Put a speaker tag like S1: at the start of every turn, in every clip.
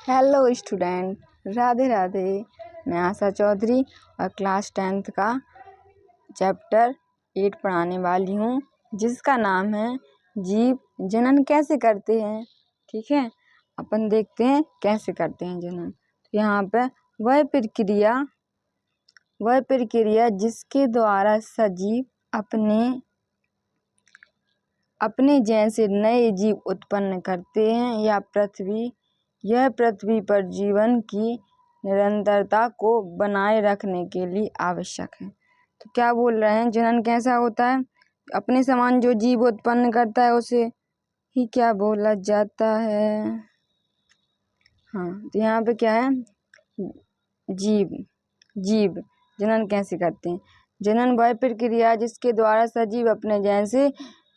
S1: Hello student, Radhe Radhe. मैं आशा चौधरी और class 10th का चैप्टर 8 पढ़ाने वाली हूँ, जिसका नाम है जीव जनन कैसे करते हैं। ठीक है, अपन देखते हैं कैसे करते हैं जनन। तो यहाँ पे वह प्रक्रिया जिसके द्वारा सजीव अपने जैसे नए जीव उत्पन्न करते हैं यह पृथ्वी पर जीवन की निरंतरता को बनाए रखने के लिए आवश्यक है। तो क्या बोल रहे हैं, जनन कैसा होता है? अपने समान जो जीव उत्पन्न करता है उसे ही क्या बोला जाता है? हाँ, तो यहाँ पे क्या है, जीव जनन कैसे करते हैं। जनन वह प्रक्रिया जिसके द्वारा सजीव अपने जैसे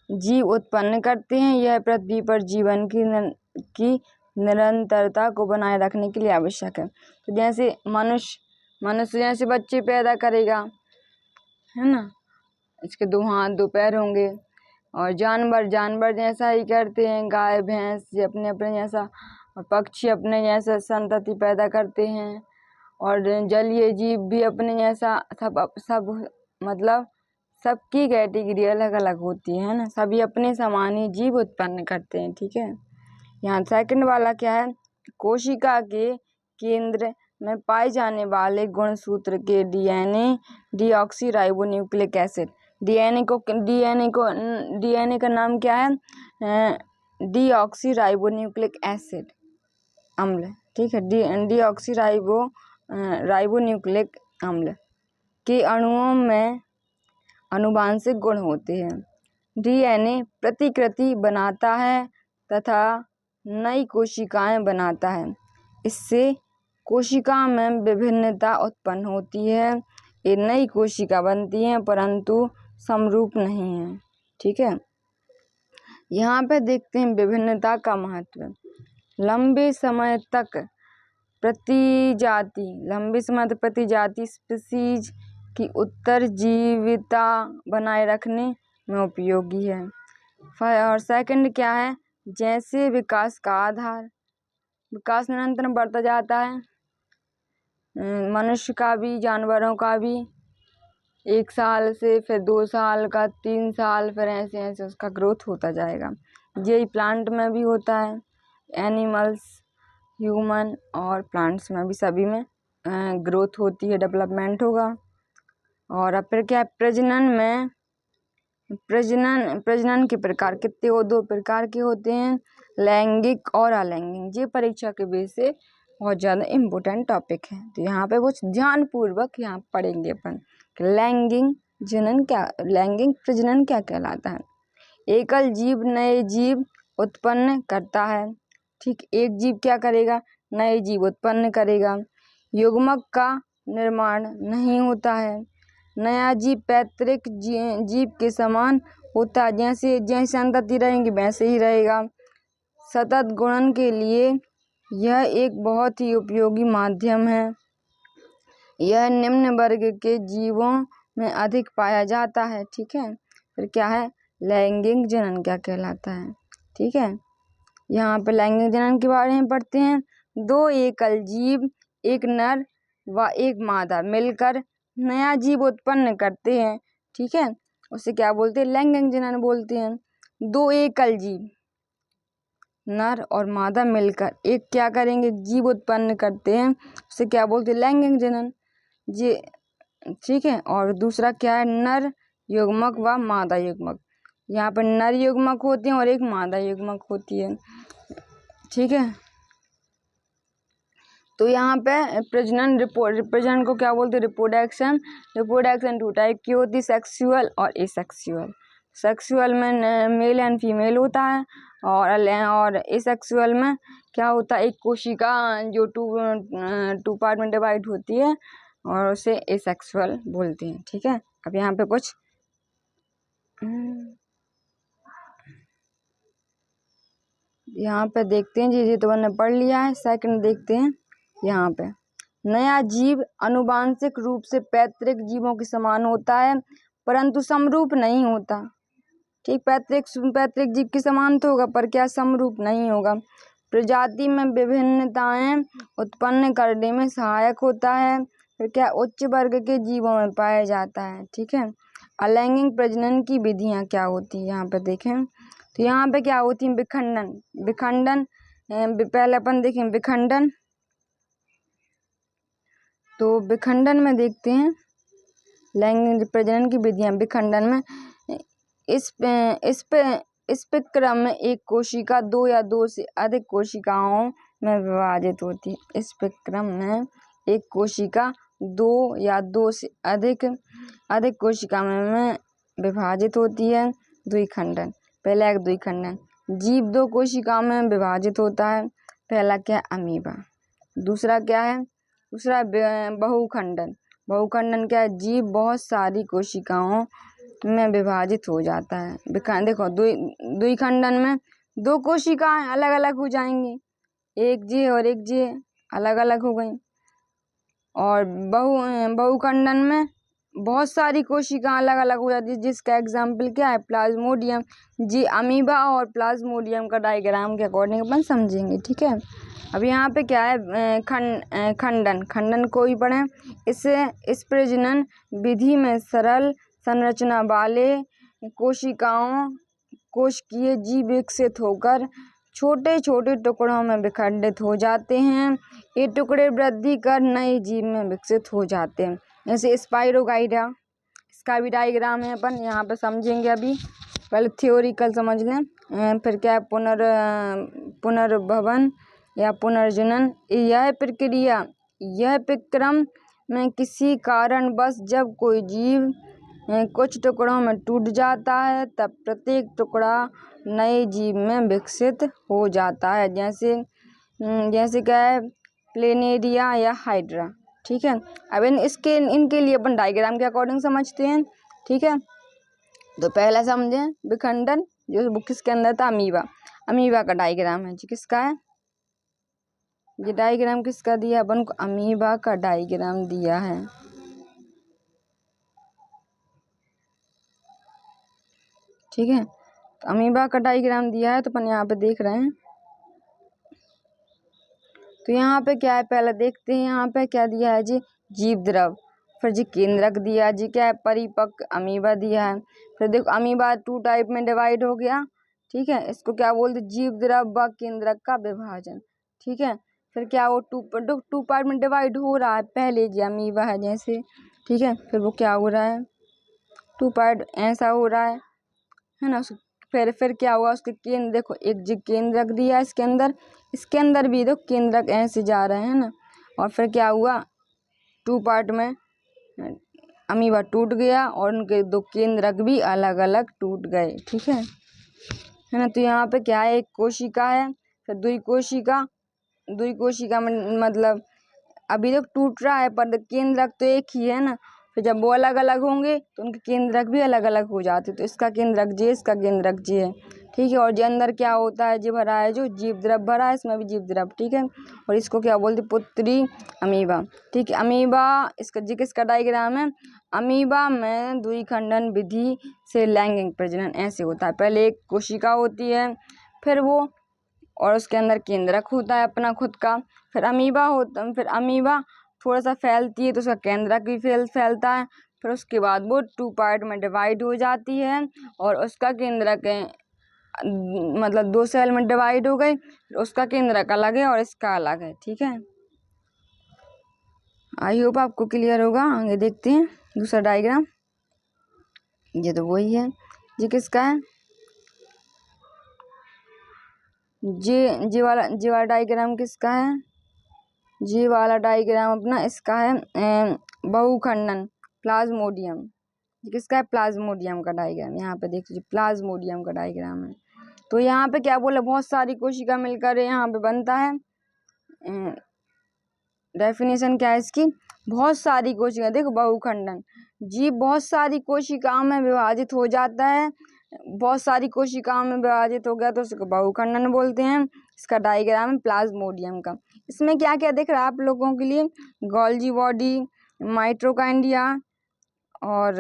S1: जीव उत्पन्न करते हैं, यह पृथ्वी पर जीवन की निरंतरता को बनाए रखने के लिए आवश्यक है। तो जैसे मनुष्य जैसे बच्चे पैदा करेगा, है ना, इसके 2 हाथ 2 पैर होंगे। और जानवर जैसा ही करते हैं, गाय भैंस अपने जैसा, और पक्षी अपने जैसा संतति पैदा करते हैं। और जलीय जीव भी अपने जैसा, सब मतलब सबकी कैटेगरी अलग अलग होती है ना, सभी अपने समान ही जीव उत्पन्न करते हैं। ठीक है, यहाँ सेकंड वाला क्या है, कोशिका के केंद्र में पाए जाने वाले गुणसूत्र के डीएनए डीऑक्सीराइबोन्यूक्लिक एसिड। डीएनए का नाम क्या है, डीऑक्सीराइबोन्यूक्लिक एसिड अम्ल। ठीक है, डीऑक्सीराइबोन्यूक्लिक अम्ल के अणुओं में आनुवांशिक गुण होते हैं। डीएनए प्रतिकृति बनाता है तथा नई कोशिकाएं बनाता है। इससे कोशिका में विभिन्नता उत्पन्न होती है। ये नई कोशिका बनती हैं परंतु समरूप नहीं है। ठीक है, यहाँ पे देखते हैं विभिन्नता का महत्व। लंबे समय तक प्रतिजाति स्पीशीज की उत्तरजीविता बनाए रखने में उपयोगी है। और सेकंड क्या है, जैसे विकास का आधार। विकास निरंतर बढ़ता जाता है, मनुष्य का भी जानवरों का भी। 1 साल से फिर 2 साल का, 3 साल, फिर ऐसे ऐसे उसका ग्रोथ होता जाएगा। यही प्लांट में भी होता है, एनिमल्स, ह्यूमन और प्लांट्स में भी, सभी में ग्रोथ होती है, डेवलपमेंट होगा। और अब फिर क्या है, प्रजनन के प्रकार कितने हो, 2 प्रकार के होते हैं, लैंगिक और अलैंगिक। ये परीक्षा के बेस से बहुत ज़्यादा इम्पोर्टेंट टॉपिक है। तो यहाँ पे वो ध्यानपूर्वक यहाँ पढ़ेंगे अपन कि लैंगिक प्रजनन क्या कहलाता है। एकल जीव नए जीव उत्पन्न करता है। ठीक, एक जीव क्या करेगा, नए जीव उत्पन्न करेगा। युग्मक का निर्माण नहीं होता है। नया जीव पैतृक जीव के समान होता है, जैसे संतति रहेंगी वैसे ही रहेगा। सतत गुणन के लिए यह एक बहुत ही उपयोगी माध्यम है। यह निम्न वर्ग के जीवों में अधिक पाया जाता है। ठीक है, फिर क्या है, लैंगिक जनन क्या कहलाता है। ठीक है, यहाँ पे लैंगिक जनन के बारे में पढ़ते हैं। 2 एकल जीव, एक नर व एक मादा मिलकर नया जीव उत्पन्न करते हैं। ठीक है, उसे क्या बोलते हैं, लैंगिक जनन बोलते हैं। 2 एकल जीव, नर और मादा मिलकर एक क्या करेंगे, जीव उत्पन्न करते हैं, उसे क्या बोलते हैं, लैंगिक जनन। ये ठीक है, और दूसरा क्या है, नर युग्मक व मादा युग्मक। यहाँ पर नर युग्मक होते हैं और एक मादा युग्मक होती है। ठीक है, तो यहाँ पे प्रजनन को क्या बोलते हैं, रिप्रोडक्शन। 2 टाइप की होती है, सेक्सुअल और एसेक्सुअल। सेक्सुअल में मेल एंड फीमेल होता है, और एसेक्सुअल में क्या होता है, एक कोशिका जो 2 पार्ट में डिवाइड होती है, और उसे एसेक्सुअल बोलते हैं। ठीक है, अब यहाँ पे कुछ यहाँ पे देखते हैं, जी तो मैंने पढ़ लिया है। सेकंड देखते हैं, यहाँ पे नया जीव आनुवांशिक रूप से पैतृक जीवों के समान होता है परंतु समरूप नहीं होता। ठीक, पैतृक जीव के समान तो होगा पर क्या समरूप नहीं होगा। प्रजाति में विभिन्नताएं उत्पन्न करने में सहायक होता है। फिर क्या, उच्च वर्ग के जीवों में पाया जाता है। ठीक है, अलैंगिक प्रजनन की विधियां क्या होती है यहाँ पे देखें तो यहाँ पे क्या होती है, विखंडन। पहले अपन देखें विखंडन, तो विखंडन में देखते हैं लैंगिक प्रजनन की विधियां। विखंडन में इस क्रम में एक कोशिका दो या दो से अधिक कोशिकाओं में विभाजित होती है। इस क्रम में एक कोशिका दो या दो से अधिक कोशिका में विभाजित होती है। द्विखंडन, पहला एक द्विखंडन, जीव दो कोशिकाओं में विभाजित होता है। पहला क्या है, अमीबा। दूसरा क्या है, दूसरा बहुखंडन। बहुखंडन क्या है, जीव बहुत सारी कोशिकाओं में विभाजित हो जाता है। देखो द्विखंडन में दो कोशिकाएं अलग अलग हो जाएंगी, एक जे और एक जे अलग अलग हो गई। और बहुखंडन में बहुत सारी कोशिकाएं अलग अलग हो जाती है, जिसका एग्जाम्पल क्या है, प्लाज्मोडियम। जी अमीबा और प्लाज्मोडियम का डायग्राम के अकॉर्डिंग अपन समझेंगे। ठीक है, अब यहाँ पे क्या है, खंडन को ही पढ़ें। इस प्रजनन विधि में सरल संरचना वाले कोशिकीय जीव विकसित होकर छोटे छोटे टुकड़ों में विखंडित हो जाते हैं। ये टुकड़े वृद्धि कर नए जीव में विकसित हो जाते हैं, जैसे स्पाइरोगाइडा। इसका भी डायग्राम है, अपन यहाँ पे समझेंगे। अभी पहले थ्योरिकल समझ लें। फिर क्या है, पुनर्भवन या पुनर्जनन। यह प्रक्रम में किसी कारणवश जब कोई जीव कुछ टुकड़ों में टूट जाता है, तब प्रत्येक टुकड़ा नए जीव में विकसित हो जाता है। जैसे क्या है, प्लेनेरिया या हाइड्रा। ठीक है, अब इनके लिए अपन डायग्राम के अकॉर्डिंग समझते हैं। ठीक है, तो पहला समझें विखंडन, जो बुक किसके अंदर था, अमीबा का डायग्राम है जी। किसका है ये डायग्राम, किसका दिया अपन को, अमीबा का डायग्राम दिया है। ठीक है, तो अमीबा का डायग्राम दिया है, तो अपन यहाँ पे देख रहे हैं। तो यहाँ पे क्या है, पहले देखते हैं यहाँ पे क्या दिया है जी, जीव द्रव। फिर जी केंद्रक दिया जी, क्या है, परिपक्व अमीबा दिया है। फिर देखो अमीबा 2 टाइप में डिवाइड हो गया। ठीक है, इसको क्या बोलते, जीव द्रव व केंद्रक का विभाजन। ठीक है, फिर क्या वो टू पार्ट में डिवाइड हो रहा है। पहले जी अमीबा है जैसे, ठीक है, फिर वो क्या हो रहा है, 2 पार्ट ऐसा हो रहा है ना। फिर क्या हुआ, उसके केंद्र देखो, एक जी केंद्रक दिया इसके अंदर भी देखो केंद्रक ऐसे जा रहे हैं ना। और फिर क्या हुआ, 2 पार्ट में अमीबा टूट गया और उनके 2 केंद्रक भी अलग अलग टूट गए। ठीक है ना। तो यहाँ पे क्या है, एक कोशिका है, फिर दुई कोशिका में मतलब अभी तक टूट रहा है, पर केंद्रक तो एक ही है ना। फिर जब वो अलग अलग होंगे तो उनके केंद्रक भी अलग अलग हो जाते, तो इसका केंद्रक जे, इसका केंद्रक जे है। ठीक है, और जे अंदर क्या होता है, जो भरा है, जो जीव द्रव भरा है, इसमें भी जीव द्रव। ठीक है, और इसको क्या बोलते, पुत्री अमीबा। ठीक है, अमीबा इसका जी किसका डायग्राम है, अमीबा में द्विखंडन विधि से लैंगिक प्रजनन ऐसे होता है। पहले एक कोशिका होती है, फिर वो और उसके अंदर केंद्रक होता है अपना खुद का। फिर अमीबा थोड़ा सा फैलती है तो उसका केंद्रक भी फैलता है। फिर उसके बाद वो 2 पार्ट में डिवाइड हो जाती है और उसका केंद्रक मतलब 2 सेल में डिवाइड हो गई, फिर उसका केंद्रक अलग है और इसका अलग है। ठीक है, आई होप आपको क्लियर होगा। आगे देखते हैं दूसरा डायग्राम। ये तो वही है, ये किसका है, जी वाला डायग्राम किसका है, जी वाला डायग्राम अपना इसका है बहुखंडन, प्लाज्मोडियम। किसका है, प्लाज्मोडियम का डायग्राम। यहाँ पे देख लीजिए, प्लाज्मोडियम का डायग्राम है। तो यहाँ पे क्या बोला, बहुत सारी कोशिका मिलकर यहाँ पे बनता है। डेफिनेशन क्या है इसकी, बहुत सारी कोशिका। देखो बहुखंडन, जीव बहुत सारी कोशिकाओं में विभाजित हो जाता है। बहुत सारी कोशिकाओं में विभाजित हो गया तो उसको बहुखंडन बोलते हैं। इसका डायग्राम है प्लाज्मोडियम का। इसमें क्या क्या दिख रहा है आप लोगों के लिए, गोल्जी बॉडी, माइटोकॉन्ड्रिया और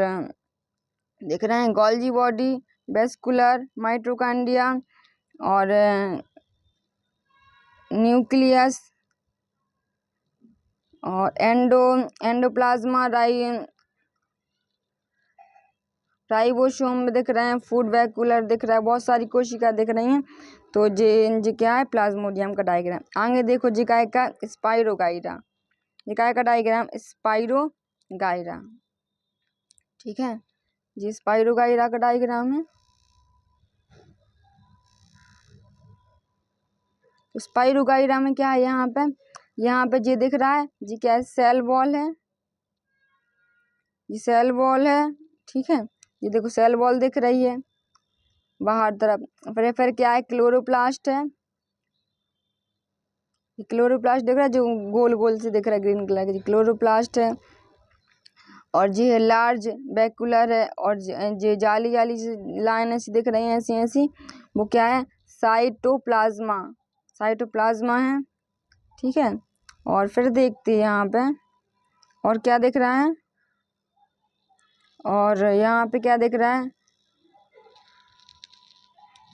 S1: दिख रहे हैं, गोल्जी बॉडी, वेस्कुलर, माइटोकॉन्ड्रिया और न्यूक्लियस और एंडोप्लाज्मा, राइबोसोम दिख रहे हैं, फूड वैक्यूलर दिख रहा है, बहुत सारी कोशिका दिख रही हैं। तो जे क्या है, प्लाज्मोडियम का डायग्राम। आगे देखो जिकाई का स्पाइरोगाइरा, जिकाई का डायग्राम स्पाइरोगाइरा, ठीक है जी, स्पाइरोगाइरा का डायग्राम है। तो स्पाइरोगाइरा में क्या है, यहाँ पे ये दिख रहा है जी, क्या है, सेल वॉल है, ये सेल वॉल है, ठीक है, ये देखो सेल वॉल दिख रही है बाहर तरफ। फिर क्या है, क्लोरोप्लास्ट है, क्लोरोप्लास्ट दिख रहा है जो गोल गोल से दिख रहा है ग्रीन कलर का, क्लोरोप्लास्ट है। और जी है लार्ज वैक्यूलर है, और जो जाली जाली लाइन ऐसी दिख रही है, ऐसी ऐसी, वो क्या है, साइटोप्लाज्मा, साइटोप्लाज्मा है, ठीक है। और फिर देखते हैं यहाँ पे और क्या दिख रहा है, और यहाँ पे क्या दिख रहा है,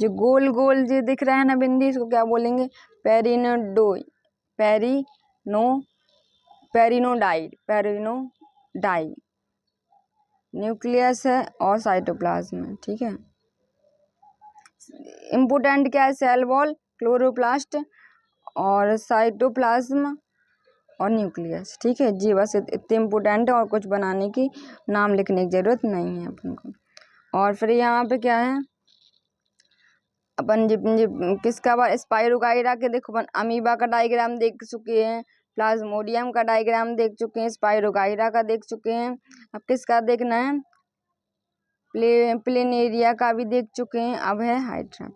S1: जो गोल गोल जो दिख रहा है ना बिंदी, इसको क्या बोलेंगे, पेरिनोडाई, न्यूक्लियस है और साइटोप्लाज्म है, ठीक है। इम्पोर्टेंट क्या है, सेल वॉल, क्लोरोप्लास्ट और साइटोप्लाज्म और न्यूक्लियस, ठीक है जी, बस इतने इम्पोर्टेंट है, और कुछ बनाने की नाम लिखने की जरूरत नहीं है अपन को। और फिर यहाँ पे क्या है, अपन किसका बार, स्पाइरोगाइरा के देखो अपन अमीबा का डायग्राम देख चुके हैं, प्लाज्मोडियम का डायग्राम देख चुके हैं, स्पाइरोगाइरा का देख चुके हैं। अब किसका देखना है, प्लेनेरिया का भी देख चुके हैं, अब है हाइड्रा,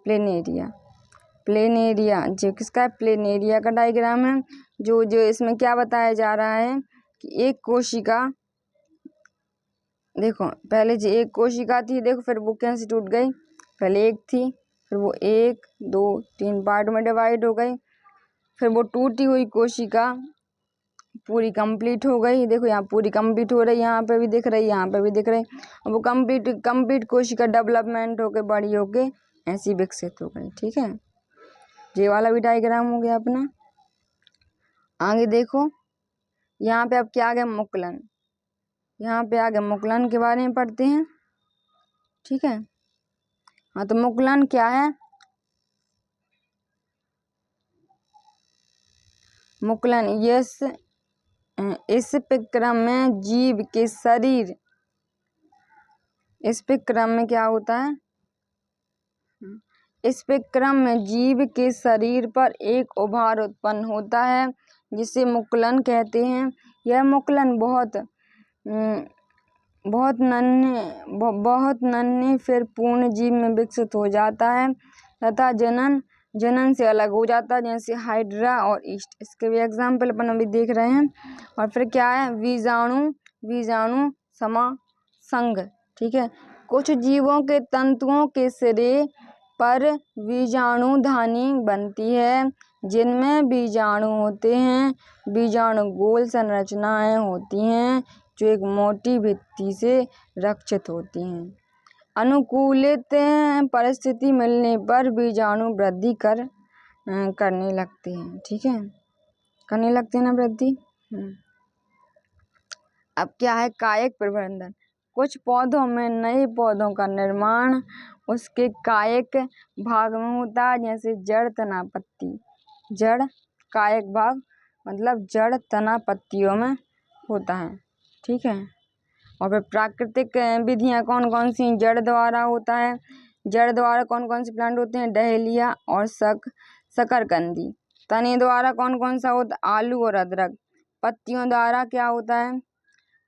S1: प्लेनेरिया जो किसका है, प्लेनेरिया का डायग्राम है। जो इसमें क्या बताया जा रहा है कि एक कोशिका, देखो पहले जो एक कोशिका थी, देखो फिर वो कैसे टूट गई, पहले एक थी, फिर वो 1 2 3 पार्ट में डिवाइड हो गई, फिर वो टूटी हुई कोशिका पूरी कंप्लीट हो गई, देखो यहाँ पूरी कंप्लीट हो रही, यहाँ पे भी दिख रही, यहाँ पे भी दिख रही। अब वो कंप्लीट कोशिका डेवलपमेंट होके बड़ी होके ऐसी विकसित हो गई, ठीक है। ये वाला भी डायग्राम हो गया अपना। आगे देखो यहाँ पे अब क्या आ गया, मुकुलन, यहाँ पे आ गया मुकुलन के बारे में पढ़ते हैं, ठीक है। हाँ तो मुकुलन क्या है, मुकुलन इस क्रम में जीव के शरीर, इस क्रम में क्या होता है, इस क्रम में जीव के शरीर पर एक उभार उत्पन्न होता है जिसे मुकुलन कहते हैं। यह मुकुलन बहुत नन्हे फिर पूर्ण जीव में विकसित हो जाता है तथा जनन से अलग हो जाता है, जैसे हाइड्रा और ईस्ट, इसके भी एग्जाम्पल अपन अभी देख रहे हैं। और फिर क्या है, बीजाणु समासंग, ठीक है। कुछ जीवों के तंतुओं के सिरे पर बीजाणुधानी बनती है, जिनमें बीजाणु होते हैं। बीजाणु गोल संरचनाएं होती हैं जो एक मोटी भित्ति से रक्षित होती हैं। अनुकूलित परिस्थिति मिलने पर बीजाणु वृद्धि करने लगते हैं, ठीक है, करने लगते हैं ना वृद्धि। अब क्या है, कायिक प्रवर्धन, कुछ पौधों में नए पौधों का निर्माण उसके कायिक भाग में होता है, जैसे जड़, तना, पत्ती। जड़ कायिक भाग मतलब जड़, तना, पत्तियों में होता है, ठीक है। और फिर प्राकृतिक विधियां कौन कौन सी, जड़ द्वारा होता है, जड़ द्वारा कौन कौन से प्लांट होते हैं, डहेलिया और शकरकंदी। तने द्वारा कौन कौन सा होता है, आलू और अदरक। पत्तियों द्वारा क्या होता है,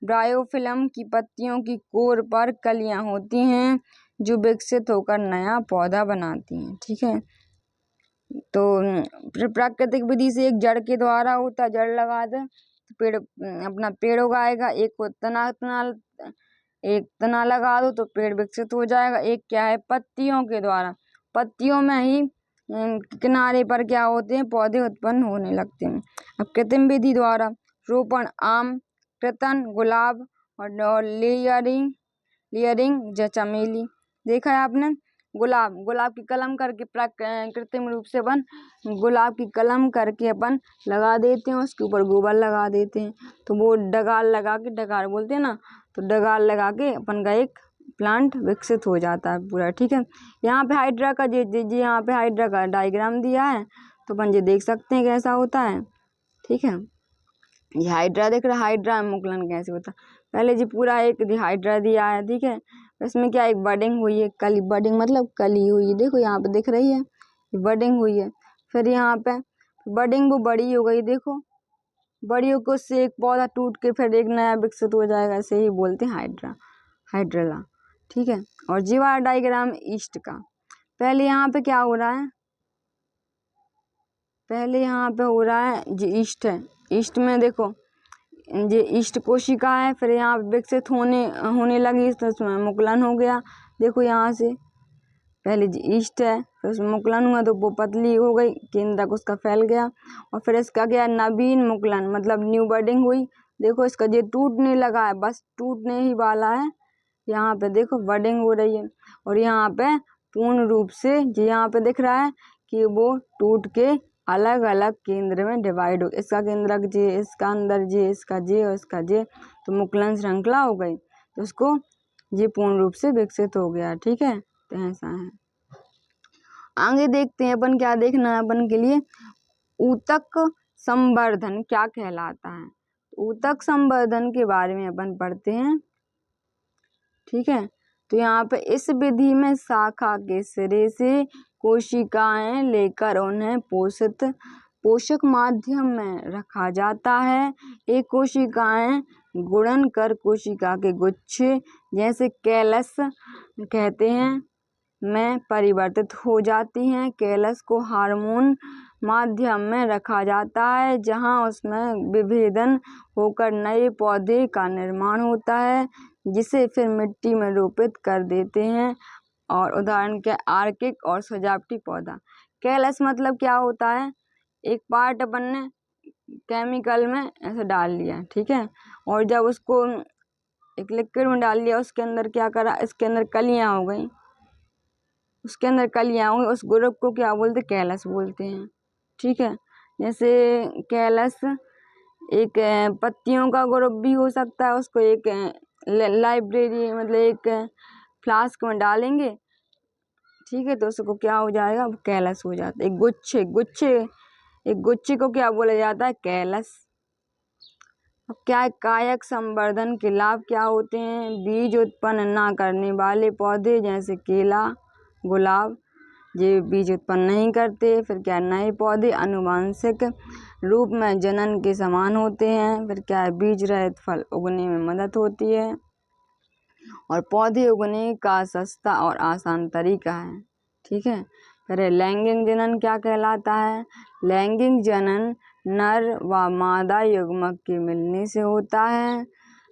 S1: ब्रायोफिल्म की पत्तियों की कोर पर कलियां होती हैं जो विकसित होकर नया पौधा बनाती हैं, ठीक है। तो प्राकृतिक विधि से एक जड़ के द्वारा होता है, जड़ लगा दे तो पेड़ अपना पेड़ उगाएगा, एक तना लगा दो तो पेड़ विकसित हो जाएगा। एक क्या है, पत्तियों के द्वारा, पत्तियों में ही किनारे पर क्या होते हैं, पौधे उत्पन्न होने लगते हैं। अब कृत्रिम विधि द्वारा रोपण, आम, कृतन, गुलाब और लेयरिंग चमेली, देखा है आपने। गुलाब की कलम करके कृत्रिम रूप से अपन गुलाब की कलम करके अपन लगा देते हैं, उसके ऊपर गोबर लगा देते हैं, तो वो डगाल लगा के, डगार बोलते हैं ना, तो डगाल लगा के अपन का एक प्लांट विकसित हो जाता है पूरा। ठीक है, यहाँ पे हाइड्रा का यहाँ पे हाइड्रा का डायग्राम दिया है, तो अपन ये देख सकते हैं कैसा होता है। ठीक है, ये हाइड्रा दिख रहा है, हाइड्रा में मुकुलन कैसे होता है। पहले जी पूरा एक हाइड्रा दिया है। ठीक है, इसमें क्या एक बडिंग हुई है, कली, बडिंग मतलब कली हुई है, देखो यहाँ पे दिख रही है, बडिंग हुई है। फिर यहाँ पे बडिंग वो बड़ी हो गई, देखो बड़ी होकर उससे एक पौधा टूट के फिर एक नया विकसित हो जाएगा, ऐसे ही बोलते हैं हाइड्रेला। ठीक है, और जी वाला डायग्राम ईस्ट का, पहले यहाँ पे क्या हो रहा है, पहले यहाँ पे हो रहा है जी ईस्ट है, ईस्ट में देखो ये ईस्ट कोशिका है, फिर यहाँ पे विकसित होने लगी, तो उसमें मुकुलन हो गया। देखो यहाँ से पहले जी ईस्ट है, फिर उसमें मुकुलन हुआ तो वो पतली हो गई, केंद्र तक उसका फैल गया, और फिर इसका क्या नवीन मुकुलन मतलब न्यू बडिंग हुई। देखो इसका ये टूटने लगा है, बस टूटने ही वाला है, यहाँ पे देखो बडिंग हो रही है, और यहाँ पे पूर्ण रूप से जी यहाँ पे दिख रहा है कि वो टूट के अलग अलग केंद्र में डिवाइड हो, इसका केंद्रक जे, इसका अंदर जे, इसका जे और इसका जे, तो मुकुलन श्रृंखला हो गई, तो उसको ये पूर्ण रूप से विकसित हो गया। ठीक है, तो ऐसा है। आगे देखते हैं अपन, क्या देखना है अपन के लिए, ऊतक संवर्धन क्या कहलाता है। ऊतक संवर्धन के बारे में अपन पढ़ते हैं। ठीक है, तो यहाँ पे इस विधि में शाखा के सिरे से कोशिकाएं लेकर उन्हें पोषक माध्यम में रखा जाता है। एक कोशिकाएं गुणन कर कोशिका के गुच्छे जैसे कैलस कहते हैं में परिवर्तित हो जाती हैं। कैलस को हार्मोन माध्यम में रखा जाता है, जहां उसमें विभेदन होकर नए पौधे का निर्माण होता है, जिसे फिर मिट्टी में रोपित कर देते हैं। और उदाहरण के आर्किक और सजावटी पौधा। कैलस मतलब क्या होता है, एक पार्ट अपन ने केमिकल में ऐसे डाल लिया, ठीक है, और जब उसको एक लिक्विड में डाल लिया, उसके अंदर क्या करा, इसके अंदर कलियां हो गई, उसके अंदर कलियां हुई, उस ग्रुप को क्या बोलते, कैलस बोलते हैं। ठीक है, जैसे कैलस एक पत्तियों का ग्रुप भी हो सकता है, उसको एक लाइब्रेरी मतलब एक फ्लास्क में डालेंगे, ठीक है, तो उसको क्या हो जाएगा, कैलस हो जाता है। एक गुच्छे को क्या बोला जाता है, कैलस। अब क्या है, कायक संवर्धन के लाभ क्या होते हैं। बीज उत्पन्न ना करने वाले पौधे जैसे केला, गुलाब, ये बीज उत्पन्न नहीं करते। फिर क्या, नए पौधे आनुवांशिक रूप में जनन के समान होते हैं। फिर क्या है, बीज रहित फल उगने में मदद होती है, और पौधे उगने का सस्ता और आसान तरीका है। ठीक है, फिर लैंगिक जनन क्या कहलाता है। लैंगिक जनन नर व मादा युग्मक के मिलने से होता है।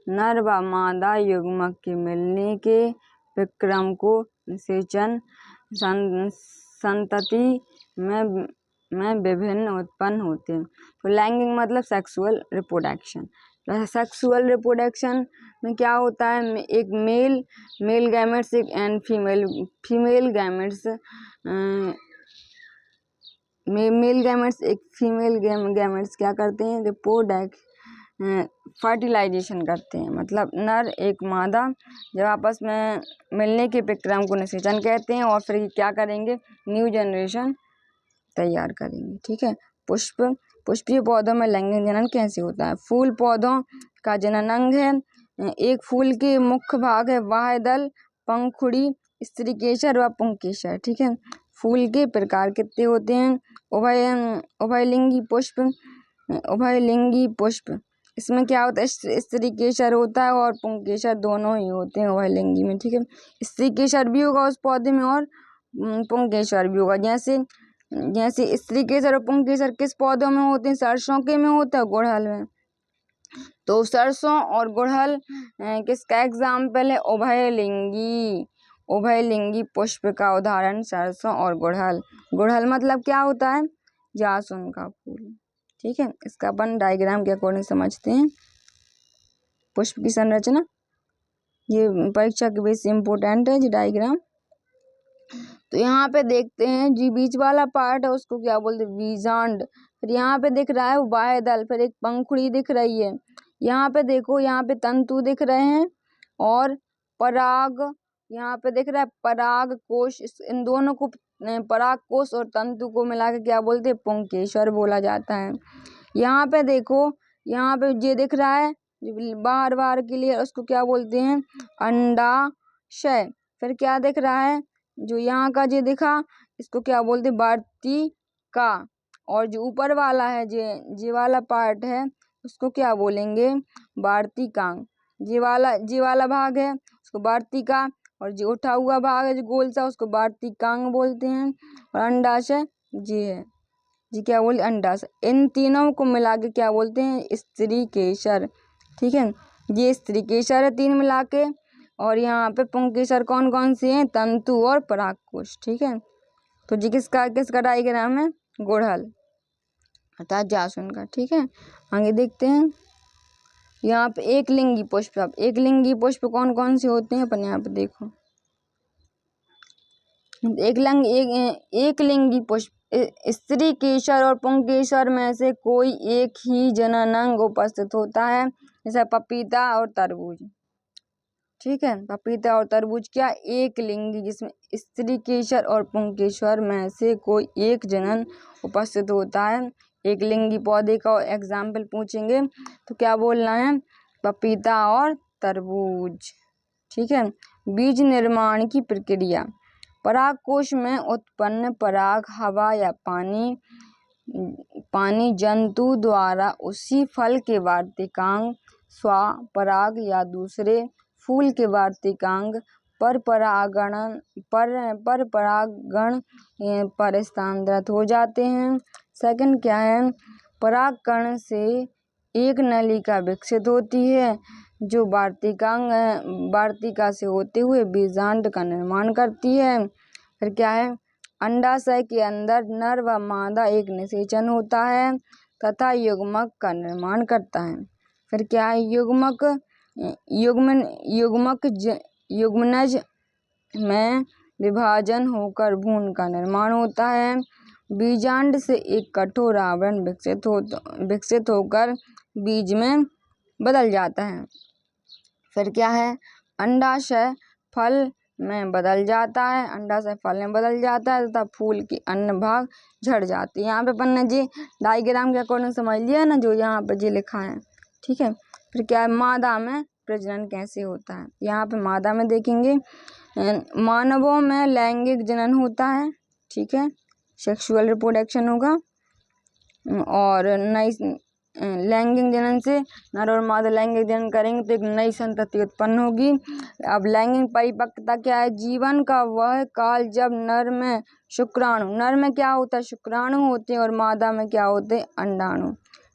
S1: नर व मादा युग्मक के मिलने के विक्रम को निषेचन संतति में विभिन्न उत्पन्न होते हैं। तो लैंगिक मतलब सेक्सुअल रिप्रोडक्शन। सेक्सुअल रिप्रोडक्शन में क्या होता है, एक male gametes and female gametes, male gametes एक फीमेल गैमेट्स क्या करते हैं, फर्टिलाइजेशन करते हैं। मतलब नर एक मादा जब आपस में मिलने के विक्रम को निषेचन कहते हैं, और फिर क्या करेंगे, न्यू जनरेशन तैयार करेंगे। ठीक है, पुष्पीय पौधों में लैंगिक जनन कैसे होता है। फूल पौधों का जनन अंग है। एक फूल के मुख्य भाग है बाह्य दल, पंखुड़ी, स्त्रीकेसर व पुंकेसर। ठीक है, फूल के प्रकार कितने होते हैं, उभयलिंगी पुष्प, इसमें क्या होता है, स्त्रीकेसर होता है और पुंकेसर, दोनों ही होते हैं उभयलिंगी में। ठीक है, स्त्रीकेसर भी होगा उस पौधे में और पुंकेसर भी होगा। जैसे स्त्रीकेसर और पुंकेसर किस पौधों में होते हैं, सरसों के में होता है, गुड़हल में। तो सरसों और गुड़हल किसका एग्जाम्पल है, उभयलिंगी पुष्प का उदाहरण सरसों और गुड़हल। गुड़हल मतलब क्या होता है, जासुन का फूल। ठीक है, इसका अपन डायग्राम के अकॉर्डिंग समझते हैं। पुष्प की संरचना ये परीक्षा के बेस इम्पोर्टेंट है जी डायग्राम। तो यहाँ पे देखते हैं जी बीच वाला पार्ट है उसको क्या बोलते हैं, बीजांड। फिर यहाँ पे दिख रहा है वो बाह्यदल, फिर एक पंखुड़ी दिख रही है। यहाँ पे देखो, यहाँ पे तंतु दिख रहे हैं और पराग, यहाँ पे दिख रहा है पराग कोश। इन दोनों को, पराग कोश और तंतु को मिला के क्या बोलते हैं, पुंकेसर बोला जाता है। यहाँ पे देखो, यहाँ पे ये दिख रहा है बाहर बाहर के लिए, उसको क्या बोलते हैं, अंडाशय। फिर क्या दिख रहा है, जो यहाँ का जो दिखा, इसको क्या बोलते हैं, वार्तिका। और जो ऊपर वाला है जे वाला पार्ट है उसको क्या बोलेंगे, वार्तिकांग। जे वाला भाग है उसको वार्तिका, और जो उठा हुआ भाग है जो गोल सा उसको वार्तिकांग बोलते हैं। और अंडाशय ये है, जी क्या बोले, अंडाशय। इन तीनों को मिला के क्या बोलते हैं, स्त्रीकेसर। ठीक है, ये स्त्रीकेसर है तीन मिला के। और यहाँ पे पुंकेसर कौन कौन से हैं, तंतु और परागकोश। ठीक है, तो जी किसका डायग्राम है, गुड़हल अर्थात जासुन का। ठीक है, आगे देखते हैं। यहाँ पे एक लिंगी पुष्प, अब एक लिंगी पुष्प कौन कौन से होते हैं अपन यहाँ पे देखो। एक लिंगी पुष्प स्त्रीकेसर और पुंकेसर में से कोई एक ही जननांग उपस्थित होता है, जैसे पपीता और तरबूज। ठीक है, पपीता और तरबूज क्या एक लिंगी, जिसमें स्त्रीकेसर और पुंकेसर में से कोई एक जनन उपस्थित होता है। एक लिंगी पौधे का एग्जाम्पल पूछेंगे तो क्या बोलना है, पपीता और तरबूज। ठीक है, बीज निर्माण की प्रक्रिया, परागकोश में उत्पन्न पराग हवा या पानी जंतु द्वारा उसी फल के वार्तिकांग स्वपराग या दूसरे फूल के वार्तिकांग पर परागण पर स्थानांतरित हो जाते हैं। सेकंड क्या है, परागकण से एक नलिका विकसित होती है जो वार्तिका से होते हुए बीजांड का निर्माण करती है। फिर क्या है, अंडाशय के अंदर नर व मादा एक निषेचन होता है तथा युग्मक का निर्माण करता है। फिर क्या है, युग्मनज में विभाजन होकर भ्रूण का निर्माण होता है। बीजांड से एक कठोर आवरण विकसित होकर बीज में बदल जाता है। फिर क्या है, अंडाशय फल में बदल जाता है तथा फूल के अन्य भाग झड़ जाते हैं। यहाँ पे अपन ने जी डायग्राम के अकॉर्डिंग समझ लिया ना, जो यहाँ पे जी लिखा है। ठीक है, फिर क्या है, मादा में प्रजनन कैसे होता है। यहाँ पे मादा में देखेंगे, मानवों में लैंगिक जनन होता है। ठीक है, सेक्सुअल रिप्रोडक्शन होगा, और नई लैंगिक जनन से नर और मादा लैंगिक जनन करेंगे तो एक नई संतति उत्पन्न होगी। अब लैंगिक परिपक्वता क्या है, जीवन का वह काल जब नर में क्या होता है, शुक्राणु होते हैं, और मादा में क्या होते हैं, अंडाणु।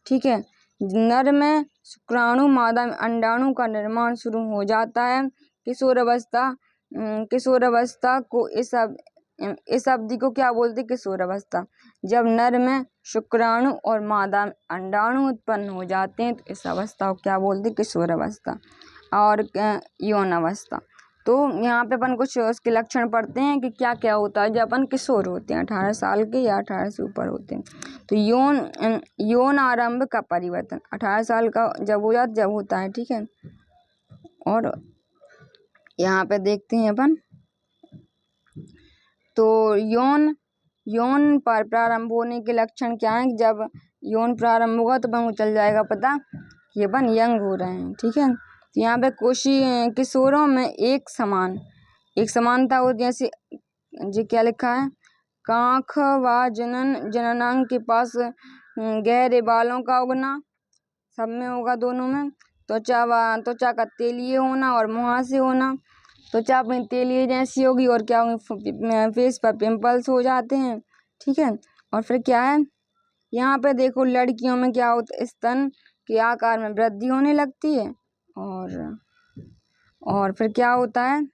S1: ठीक है, नर में शुक्राणु, मादा में अंडाणु का निर्माण शुरू हो जाता है। किशोरावस्था को इस अवधि को क्या बोलते हैं, किशोरावस्था। जब नर में शुक्राणु और मादा में अंडाणु उत्पन्न हो जाते हैं तो इस अवस्था को क्या बोलते हैं, किशोरावस्था। और यौन अवस्था, तो यहाँ पे अपन कुछ उसके लक्षण पढ़ते हैं कि क्या क्या होता है जब अपन किशोर होते हैं, 18 साल के या 18 से ऊपर होते हैं। तो यौन आरंभ का परिवर्तन 18 साल का जब होता है। ठीक है, और यहाँ पे देखते हैं अपन, तो यौन पर प्रारंभ होने के लक्षण क्या हैं, जब यौन प्रारंभ होगा तो अपन चल जाएगा पता कि अपन यंग हो रहे हैं। ठीक है, तो यहाँ पे किशोरों में एक समानता होती है। जैसे जी क्या लिखा है, कांख व जननांग के पास गहरे बालों का उगना, सब में होगा, दोनों में। त्वचा का तेलीय होना और मुहासे होना, त्वचा अपनी तेलीय जैसी होगी और क्या होगी, फेस पर पिंपल्स हो जाते हैं। ठीक है, और फिर क्या है, यहाँ पे देखो लड़कियों में क्या होता है, स्तन के आकार में वृद्धि होने लगती है। और फिर क्या होता है,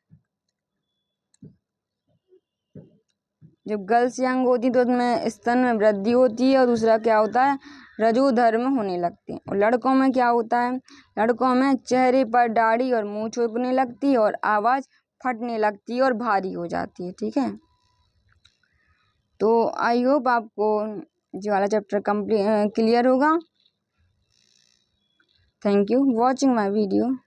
S1: जब गर्ल्स यंग होती तो उसमें स्तन में वृद्धि होती है, और दूसरा क्या होता है, रजोधर्म होने लगते हैं। और लड़कों में क्या होता है, लड़कों में चेहरे पर दाढ़ी और मूंछ उगने लगती है और आवाज़ फटने लगती है और भारी हो जाती है। ठीक है, तो आई होप आपको ये वाला चैप्टर क्लियर होगा। Thank you watching my video.